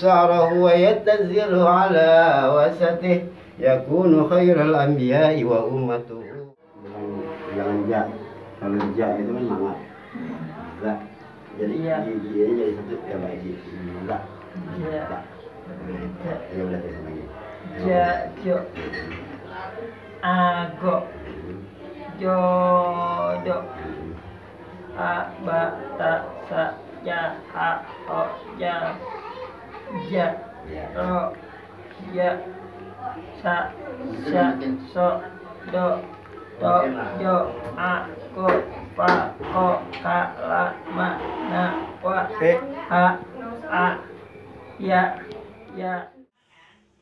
أبصاره ويتزر على وسطه يكون خير الأنبياء وأمته. Jangan ja, kalau ja itu kan mangat. Za. Jadi dia jadi satu ya baik. Za. Ja. Ya udah terus lagi. Ja, jo. Ago. Jodo. Ba, ta, sa, ja, ha, ho, ja. Ja. Ro. Ya. Sa, so, do. To, jo, a, ko, pa, ko, ka, la, ma, na, wa, ha, a, ya, ya.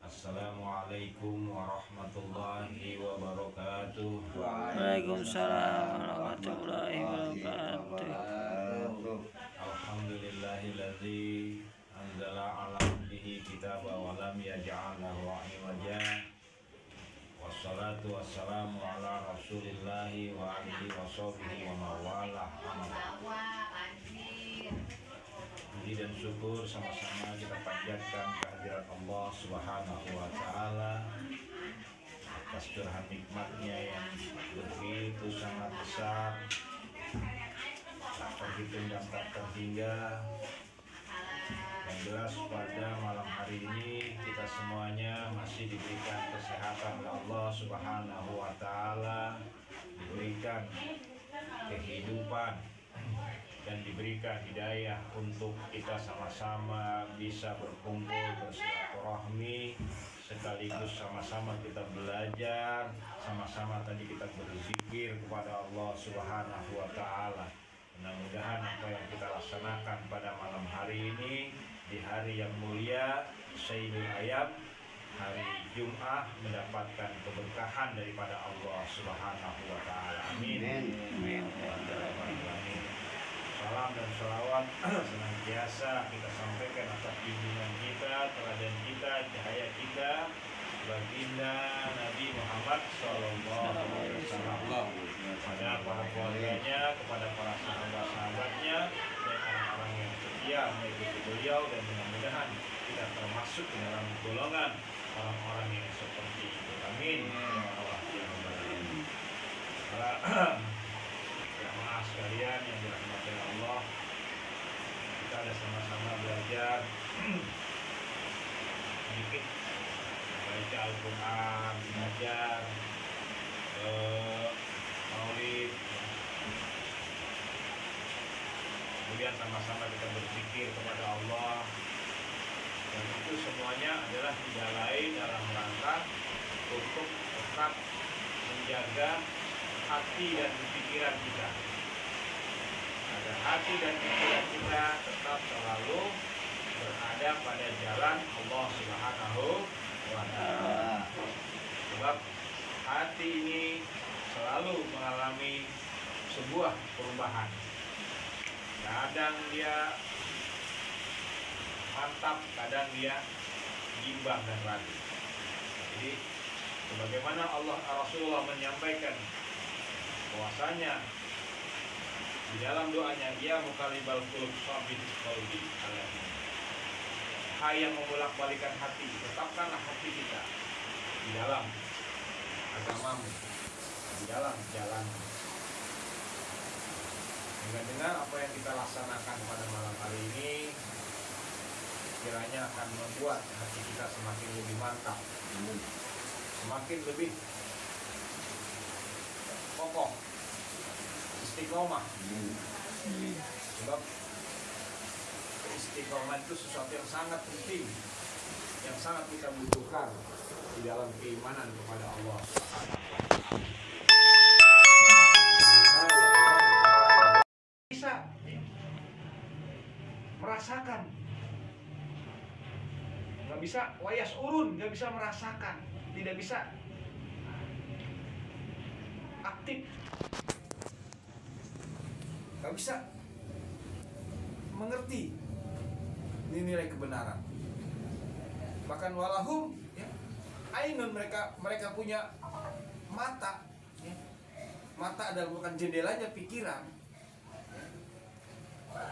Assalamualaikum warahmatullahi wabarakatuh. Waalaikumsalam warahmatullahi wabarakatuh. Alhamdulillahilladzi anzala ala abdihi kitaba wa lam yaj'al lahu 'iwaja. Wassalatu wassalamu ala rasulillahi wa alihi wa sahbihi wa mawalah. Puji dan syukur sama-sama kita panjatkan kehadirat Allah Subhanahu wa Ta'ala atas curhan nikmatnya yang begitu sangat besar, tak terhitung dan tak terhingga. Yang jelas pada malam hari ini kita semuanya masih diberikan kesehatan oleh Allah Subhanahu wa Ta'ala, diberikan kehidupan dan diberikan hidayah untuk kita sama-sama bisa berkumpul bersilaturahmi, sekaligus sama-sama kita belajar, sama-sama tadi kita berzikir kepada Allah Subhanahu wa Ta'ala. Mudah-mudahan apa yang kita laksanakan pada malam hari ini di hari yang mulia Sayyidul Ayyam, hari Jum'ah, mendapatkan keberkahan daripada Allah Subhanahu wa Ta'ala. Amin. Amin. Salam dan sholawat senantiasa kita sampaikan atas junjungan kita, teladan kita, cahaya kita, baginda Nabi Muhammad SAW, kepada para keluarganya, kepada para sahabat-sahabatnya, dan orang-orang yang setia mengikuti beliau, dan mudah-mudahan kita termasuk di dalam golongan orang-orang yang seperti itu. Amin. Jamaah sekalian yang dirahmati Allah, kita ada sama-sama belajar sedikit baca Al-Quran, belajar maulid, kemudian sama-sama kita berzikir kepada Allah, dan itu semuanya adalah tidak lain dalam rangka untuk tetap menjaga hati dan pikiran kita, agar hati dan pikiran kita tetap selalu berada pada jalan Allah Subhanahu wa Ta'ala. Sebab hati ini selalu mengalami sebuah perubahan. Kadang dia mantap, kadang dia bimbang dan ragu. Jadi sebagaimana Rasulullah menyampaikan bahwasanya di dalam doanya, ya muqallibal qulub tsabbit qalbi ala dinik. Hai yang membolak-balikan hati, tetapkanlah hati kita di dalam agamamu, di dalam jalan. Dengan apa yang kita laksanakan pada malam hari ini, kiranya akan membuat hati kita semakin lebih mantap, semakin lebih kokoh, istiqomah. Sebab istiqomah itu sesuatu yang sangat penting, yang sangat kita butuhkan di dalam keimanan kepada Allah. Bisa merasakan, nggak bisa wayas urun, nggak bisa merasakan, tidak bisa aktif, nggak bisa mengerti nilai kebenaran. Bahkan walahum ya, ainun, mereka punya mata ya. Mata adalah bukan jendelanya pikiran ya.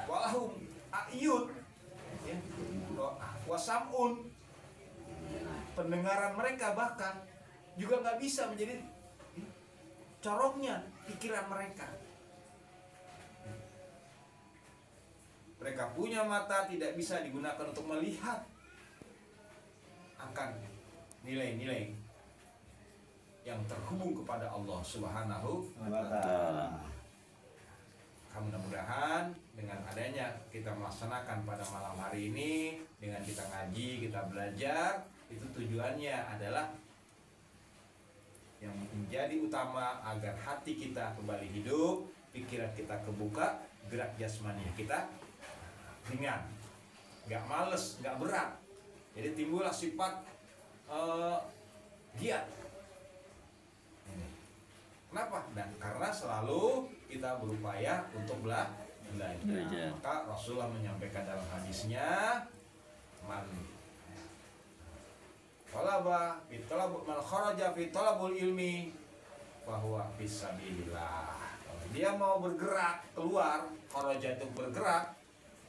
Walahum ayun ya. wasamun, pendengaran mereka bahkan juga nggak bisa menjadi corongnya pikiran mereka. Mereka punya mata tidak bisa digunakan untuk melihat akan nilai-nilai yang terhubung kepada Allah Subhanahu wa Ta'ala. Mudah-mudahan dengan adanya kita melaksanakan pada malam hari ini, dengan kita ngaji, kita belajar, itu tujuannya adalah yang menjadi utama agar hati kita kembali hidup, pikiran kita kebuka, gerak jasmani kita ringan, nggak males, nggak berat. Jadi timbullah sifat giat. Kenapa? Dan karena selalu kita berupaya untuk belajar. Maka Rasulullah menyampaikan dalam hadisnya, man kharaja fi talabul ilmi bahwa fisabilillah. Dia mau bergerak keluar, kharaja itu bergerak,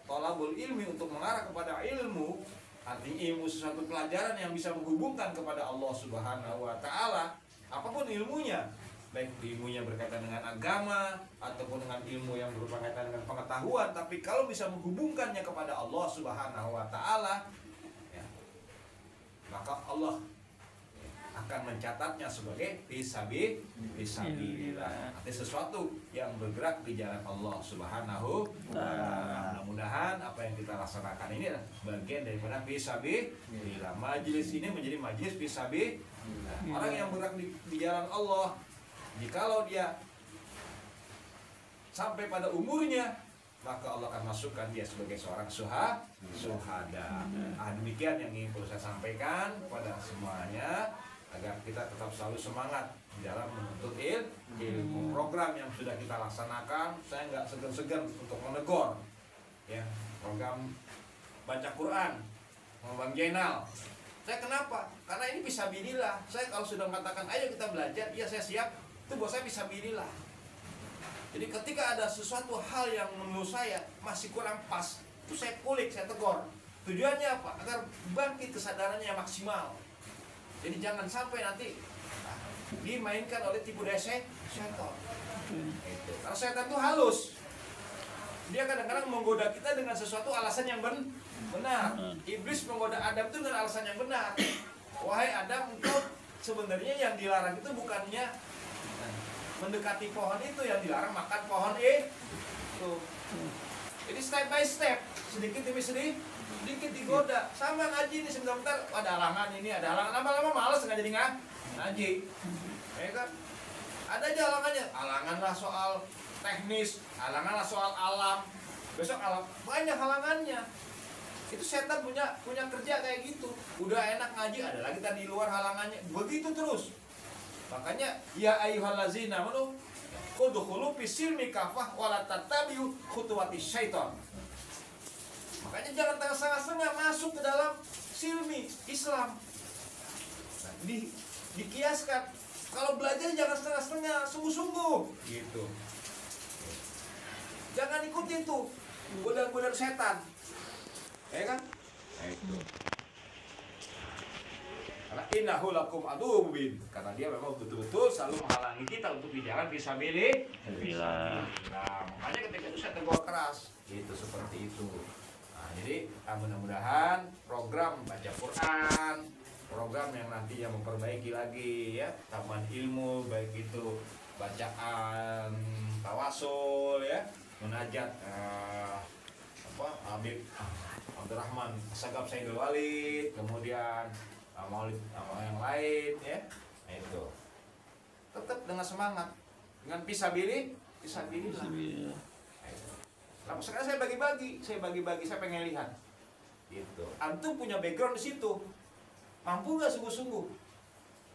talabul ilmi untuk mengarah kepada ilmu, artinya ilmu sesuatu pelajaran yang bisa menghubungkan kepada Allah Subhanahu wa Ta'ala, apapun ilmunya, baik ilmunya berkaitan dengan agama ataupun dengan ilmu yang berkaitan dengan pengetahuan, tapi kalau bisa menghubungkannya kepada Allah Subhanahu wa Ta'ala, ya, maka Allah akan mencatatnya sebagai fisabilillah, artinya sesuatu yang bergerak di jalan Allah Subhanahu wa Ta'ala. Mudah-mudahan apa yang kita laksanakan ini adalah bagian daripada fisabilillah. Majelis ini menjadi majelis fisabilillah. Orang yang bergerak di jalan Allah, jikalau dia sampai pada umurnya, maka Allah akan masukkan dia sebagai seorang syuhada. Demikian yang ingin perlu saya sampaikan kepada semuanya, agar kita tetap selalu semangat dalam menuntut ilmu. Program yang sudah kita laksanakan, saya nggak segan-segan untuk menegur, ya, program baca Quran, Bang Jainal. Saya kenapa? Karena ini fisabilillah. Saya kalau sudah mengatakan ayo kita belajar, ya saya siap, itu buat saya fisabilillah. Jadi ketika ada sesuatu hal yang menurut saya masih kurang pas, itu saya kulik, saya tegur. Tujuannya apa? Agar bangkit kesadarannya yang maksimal. Jadi jangan sampai nanti dimainkan oleh tipu daya setan. Karena setan itu halus. Dia kadang-kadang menggoda kita dengan sesuatu alasan yang benar. Iblis menggoda Adam itu dengan alasan yang benar. Wahai Adam, engkau sebenarnya yang dilarang itu bukannya mendekati pohon itu, yang dilarang makan pohon itu. Jadi step by step, sedikit demi sedikit digoda. Sama ngaji ini sebentar, ada halangan ini, ada halangan, lama-lama malas nggak jadi ngaji, ya kan? Ada aja halangannya, halanganlah soal teknis, halanganlah soal alam, besok alam, banyak halangannya. Itu setan punya kerja kayak gitu. Udah enak ngaji, ada lagi tadi luar halangannya, begitu terus. Makanya ya ayyuhallazina amanu udkhulu fis-silmi kafah wa la tattabi'u khutuwatis syaitan. Makanya jangan setengah-setengah masuk ke dalam silmi Islam. Nah, dikiaskan, kalau belajar jangan setengah-setengah, sungguh-sungguh gitu. Jangan ikuti itu godaan-godaan setan, ya kan? Nah, itu. Karena innahu lakum aduwwum mubin, karena dia memang betul-betul selalu menghalangi kita untuk di jalan fisabilillah. Makanya ketika itu saya tegur keras, itu seperti itu. Nah, jadi mudah-mudahan program baca Quran, program yang nantinya memperbaiki lagi ya taman ilmu, baik itu bacaan tawasul ya, munajat Habib Abdurrahman Sagaf Sayyidul Walid, kemudian maulid yang lain ya. Nah, itu tetap dengan semangat, dengan fisabilillah. Nah, sekarang saya bagi-bagi, saya pengen lihat gitu. Antum punya background di situ, mampu nggak sungguh-sungguh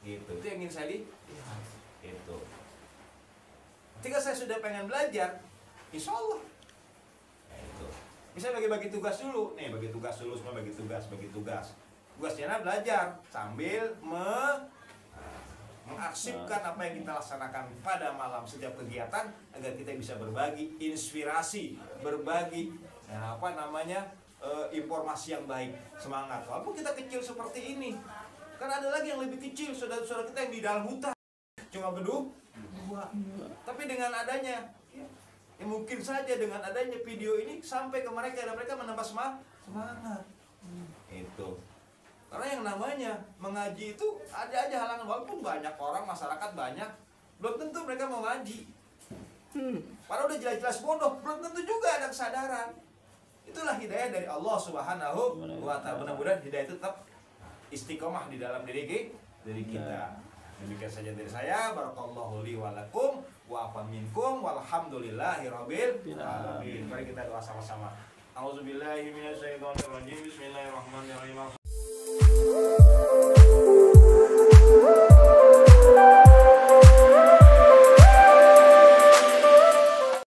gitu. Itu yang ingin saya lihat gitu. Ketika saya sudah pengen belajar, insya Allah itu bisa bagi-bagi tugas dulu. Nih, bagi tugas dulu, semua bagi tugas. Tugasnya belajar sambil mengarsipkan apa yang kita laksanakan pada malam setiap kegiatan, agar kita bisa berbagi inspirasi, berbagi informasi yang baik, semangat. Walaupun kita kecil seperti ini, kan ada lagi yang lebih kecil, saudara-saudara kita yang di dalam hutan cuma berdua. Tapi dengan adanya ya mungkin saja dengan adanya video ini sampai ke mereka dan mereka menambah semangat. Itu karena yang namanya mengaji itu ada aja halangan, walaupun banyak orang, masyarakat banyak, belum tentu mereka mau ngaji. Padahal udah jelas-jelas bodoh, belum tentu juga ada kesadaran. Itulah hidayah dari Allah Subhanahu wa Ta'ala. Mudah-mudahan hidayah itu tetap istiqomah di dalam diri kita. Demikian saja dari saya. Barakallahu li wa lakum wa afa minkum walhamdulillahi rabbil alamin. Mari kita doa sama-sama. Auzubillahi minasyaitonir rajim. Bismillahirrahmanirrahim.